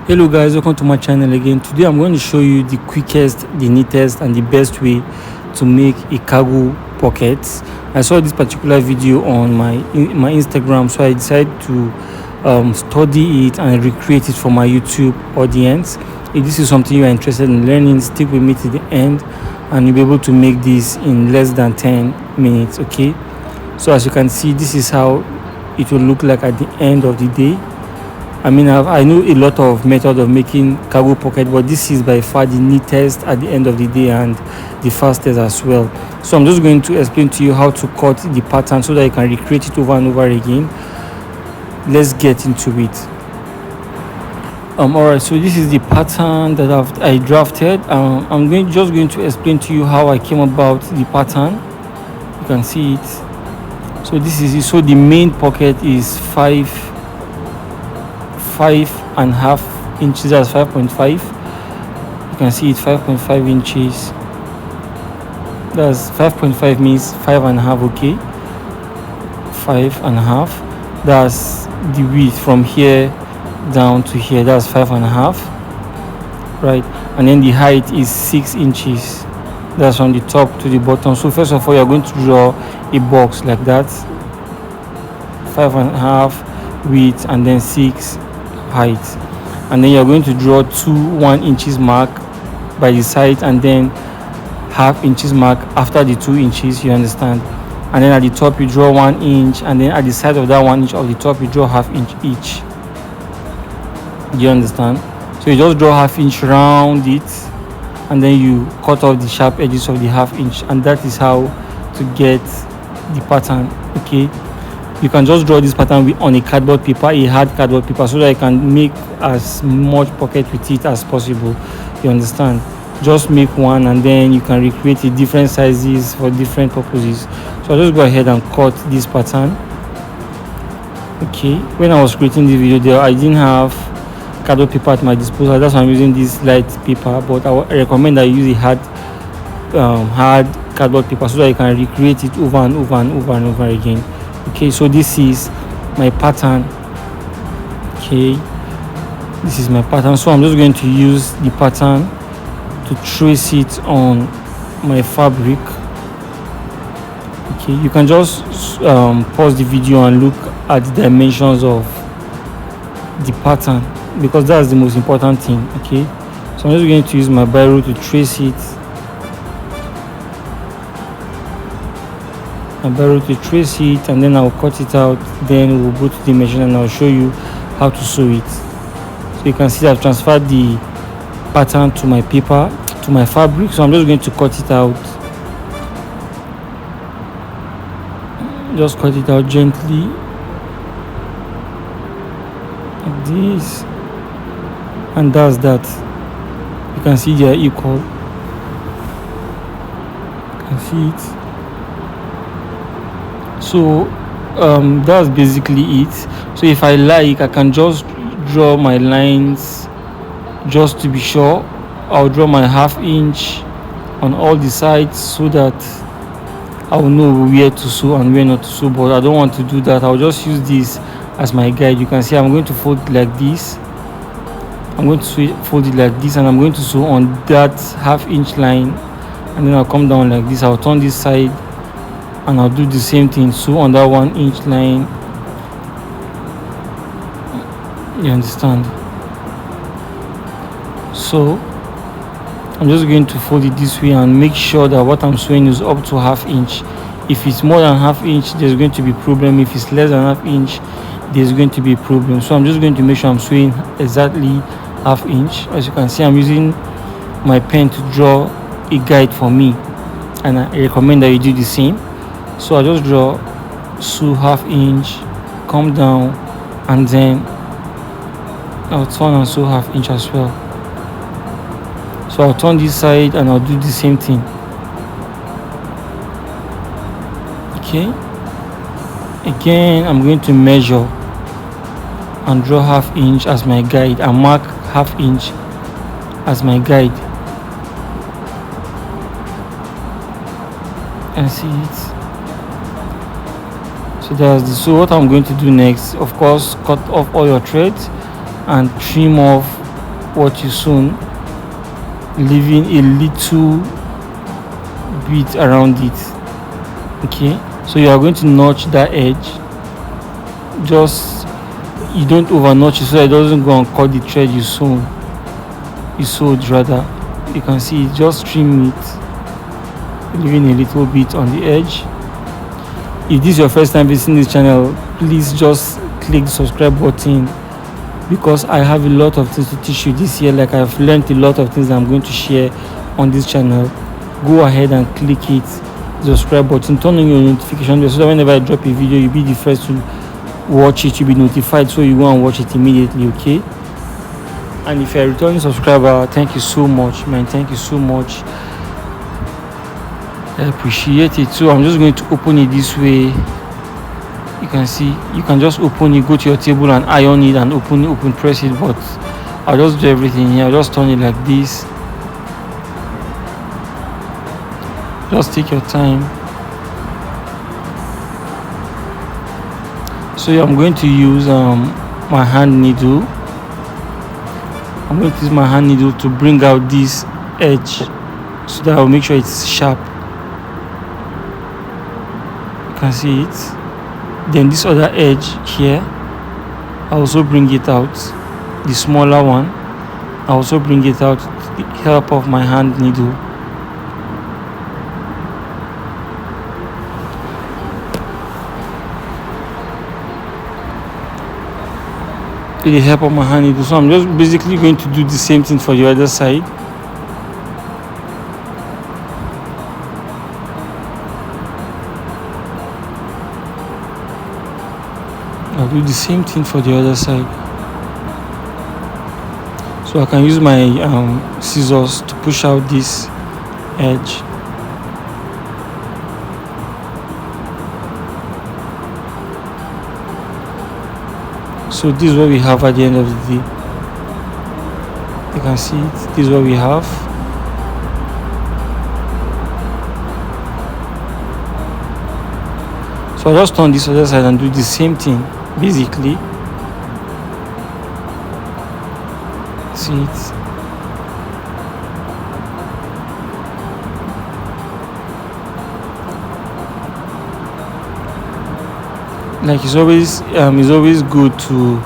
Hello guys, welcome to my channel again. Today I'm going to show you the quickest, the neatest and the best way to make a cargo pocket. I saw this particular video on my Instagram, so I decided to study it and recreate it for my YouTube audience. If this is something you are interested in learning, stick with me to the end and you'll be able to make this in less than 10 minutes. Okay, so as you can see, this is how it will look like at the end of the day. I mean, I know a lot of method of making cargo pocket, but this is by far the neatest at the end of the day and the fastest as well. So I'm just going to explain to you how to cut the pattern so that you can recreate it over and over again. Let's get into it. Alright, so this is the pattern that I drafted. I'm just going to explain to you how I came about the pattern. You can see it. So this is it. So the main pocket is 5.5 inches. That's 5.5. You can see it, 5.5 inches. That's 5.5 means 5.5. Okay, 5.5. That's the width from here down to here. That's 5.5, right? And then the height is 6 inches. That's from the top to the bottom. So first of all, you're going to draw a box like that, 5.5 width and then 6 height, and then you're going to draw 1 inches mark by the side and then half inches mark after the 2 inches, you understand? And then at the top you draw 1 inch, and then at the side of that 1 inch of the top you draw half inch each. Do you understand? So you just draw half inch round it and then you cut off the sharp edges of the half inch, and that is how to get the pattern. Okay, you can just draw this pattern on a cardboard paper, a hard cardboard paper, so that you can make as much pocket with it as possible. You understand? Just make one and then you can recreate it different sizes for different purposes. So I'll just go ahead and cut this pattern. Okay, when I was creating the video there, I didn't have cardboard paper at my disposal. That's why I'm using this light paper, but I recommend that you use a hard cardboard paper so that you can recreate it over and over and over and over again. Okay, so this is my pattern. Okay, this is my pattern. So I'm just going to use the pattern to trace it on my fabric. Okay, you can just pause the video and look at the dimensions of the pattern, because that's the most important thing. Okay, so I'm just going to use my biro to trace it. And then I'll cut it out. Then we'll go to the machine and I'll show you how to sew it. So you can see I've transferred the pattern to my paper, to my fabric. So I'm just going to cut it out. Just cut it out gently like this, and that's that. You can see they are equal. You can see it. So that's basically it. So if I like, I can just draw my lines just to be sure. I'll draw my half inch on all the sides so that I will know where to sew and where not to sew, but I don't want to do that. I'll just use this as my guide. You can see I'm going to fold it like this. I'm going to fold it like this, and I'm going to sew on that half inch line, and then I'll come down like this. I'll turn this side and I'll do the same thing, sew on that 1 inch line. You understand? So I'm just going to fold it this way and make sure that what I'm sewing is up to half inch. If it's more than half inch, there's going to be problem. If it's less than half inch, there's going to be a problem. So I'm just going to make sure I'm sewing exactly half inch. As you can see, I'm using my pen to draw a guide for me, and I recommend that you do the same. So I just draw, sew half inch, come down, and then I'll turn and sew half inch as well. So I'll turn this side and I'll do the same thing. Okay, again I'm going to measure and draw half inch as my guide and mark half inch as my guide. And see it. So what I'm going to do next, of course, cut off all your threads and trim off what you sewn, leaving a little bit around it. Okay, so you are going to notch that edge. Just, you don't over notch it so that it doesn't go and cut the thread you sewed rather. You can see it, just trim it, leaving a little bit on the edge. If this is your first time visiting this channel, please just click the subscribe button, because I have a lot of things to teach you this year. Like, I've learned a lot of things that I'm going to share on this channel. Go ahead and click it, the subscribe button, turn on your notification bell so that whenever I drop a video, you'll be the first to watch it, you'll be notified, so you go and watch it immediately. Okay, and if you're a returning subscriber, thank you so much, man. Thank you so much, I appreciate it. So I'm just going to open it this way. You can see, you can just open it, go to your table and iron it, and open press it, but I'll just do everything here. I'll just turn it like this. Just take your time. So I'm going to use my hand needle. I'm going to use my hand needle to bring out this edge so that I'll make sure it's sharp. You can see it. Then this other edge here, I also bring it out. The smaller one, I also bring it out with the help of my hand needle. With the help of my hand needle. So I'm just basically going to do the same thing for the other side. I'll do the same thing for the other side. So I can use my scissors to push out this edge. So this is what we have at the end of the day. You can see it. This is what we have. So I'll just turn this other side and do the same thing, basically. See it. Like, it's always good to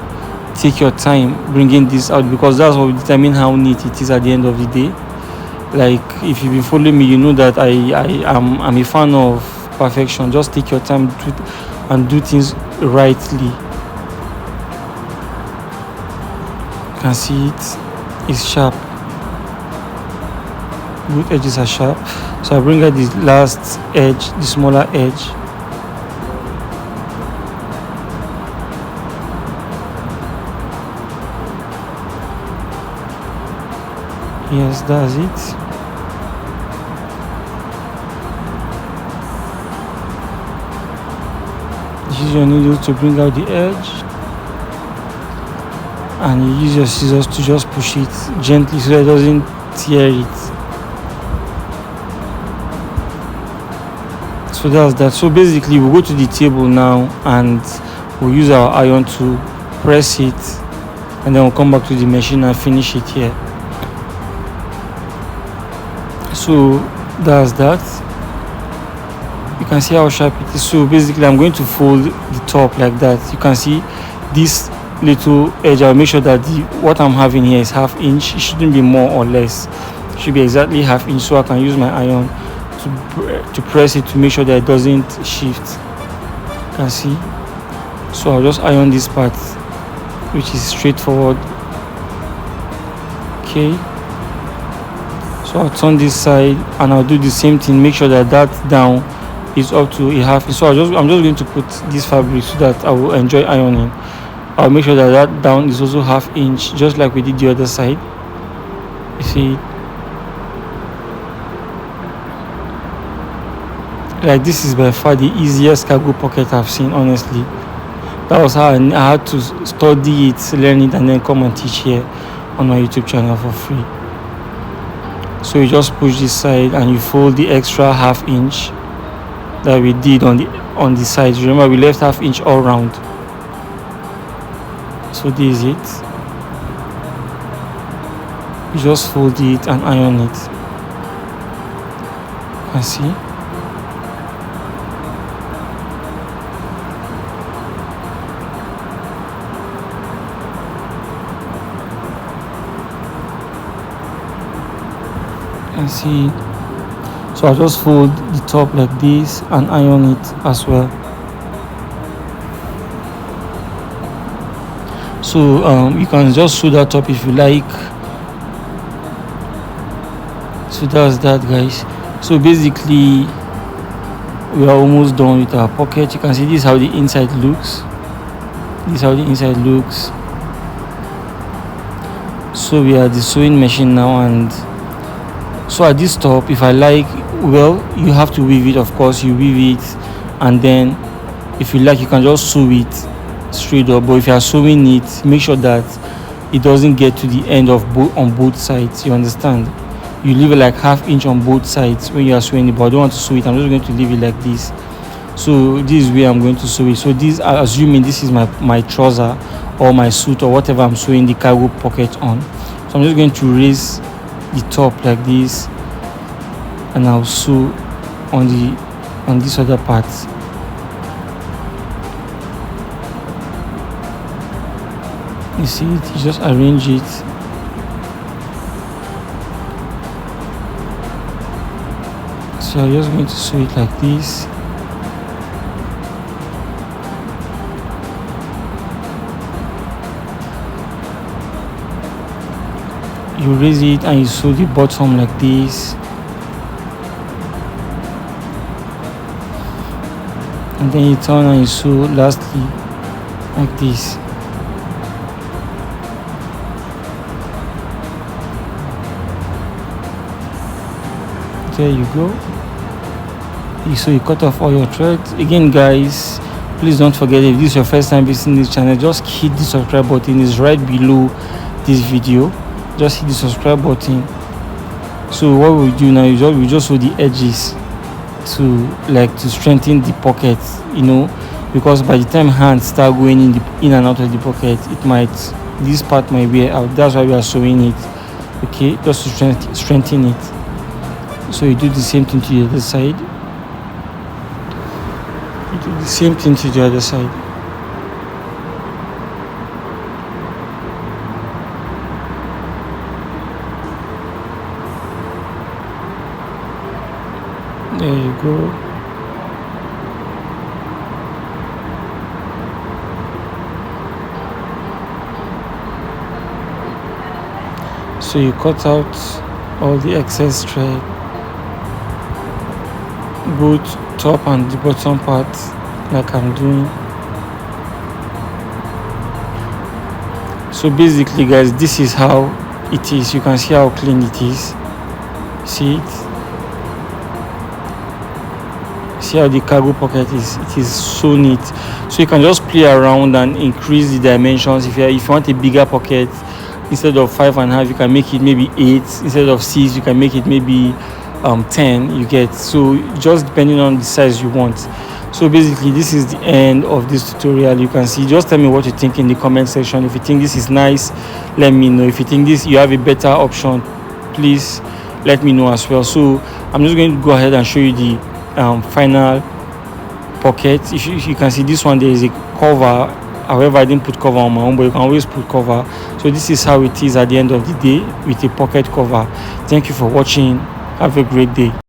take your time bringing this out, because that's what will determine how neat it is at the end of the day. Like, if you've been following me, you know that I'm a fan of perfection. Just take your time and do things rightly. You can see it's sharp. Both edges are sharp. So I bring out the last edge, the smaller edge. Yes, that's it. Use your needle to bring out the edge, and you use your scissors to just push it gently so it doesn't tear it. So that's that. So basically, we'll go to the table now and we'll use our iron to press it, and then we'll come back to the machine and finish it here. So that's that. You can see how sharp it is. So basically, I'm going to fold the top like that. You can see this little edge. I'll make sure that what I'm having here is ½ inch. It shouldn't be more or less. It should be exactly ½ inch. So I can use my iron to press it to make sure that it doesn't shift. You can see. So I'll just iron this part, which is straightforward. Okay. So I'll turn this side and I'll do the same thing. Make sure that down is up to ½ inch. So I'm just going to put this fabric so that I will enjoy ironing. I'll make sure that down is also ½ inch, just like we did the other side. You see, like, this is by far the easiest cargo pocket I've seen, honestly. That was how I had to study it, learn it, and then come and teach here on my YouTube channel for free. So you just push this side and you fold the extra ½ inch that we did on the sides. Remember, we left ½ inch all round. So this is it. you just fold it and iron it. You can see. See, so I just fold the top like this and iron it as well. So you can just sew that up if you like. So that's that, guys. So basically we are almost done with our pocket. You can see this is how the inside looks. This is how the inside looks. So we are at the sewing machine now, and so at this top, if I like, well, you have to weave it, of course. You weave it, and then if you like, you can just sew it straight up. But if you are sewing it, make sure that it doesn't get to the end of on both sides. You understand? You leave it like ½ inch on both sides when you are sewing it. But I don't want to sew it. I'm just going to leave it like this. So this is where I'm going to sew it. So this, assuming this is my trouser or my suit or whatever I'm sewing the cargo pocket on. So I'm just going to raise the top like this, and I'll sew on this other part. You see it, you just arrange it. So I'm just going to sew it like this. You raise it and you sew the bottom like this, and then you turn and you sew lastly like this. There you go. So you cut off all your threads. Again, guys, please don't forget, if this is your first time visiting this channel, just hit the subscribe button. It's right below this video. Just hit the subscribe button. So what we do now is we just sew the edges to strengthen the pocket, because by the time hands start going in and out of the pocket, this part might wear out. That's why we are sewing it, okay, just to strengthen it. So you do the same thing to the other side. You do the same thing to the other side. There you go. So you cut out all the excess thread, both top and the bottom part, like I'm doing. So basically, guys, this is how it is. You can see how clean it is. See it? See how the cargo pocket is. It is so neat. So you can just play around and increase the dimensions. If you want a bigger pocket, instead of 5.5, you can make it maybe 8. Instead of 6, you can make it maybe 10. You get, so just depending on the size you want. So basically, this is the end of this tutorial. You can see, just tell me what you think in the comment section. If you think this is nice, let me know. If you think you have a better option, please let me know as well. So I'm just going to go ahead and show you the final pocket. If you can see this one, there is a cover. However, I didn't put cover on my own, but you can always put cover. So this is how it is at the end of the day with a pocket cover. Thank you for watching. Have a great day.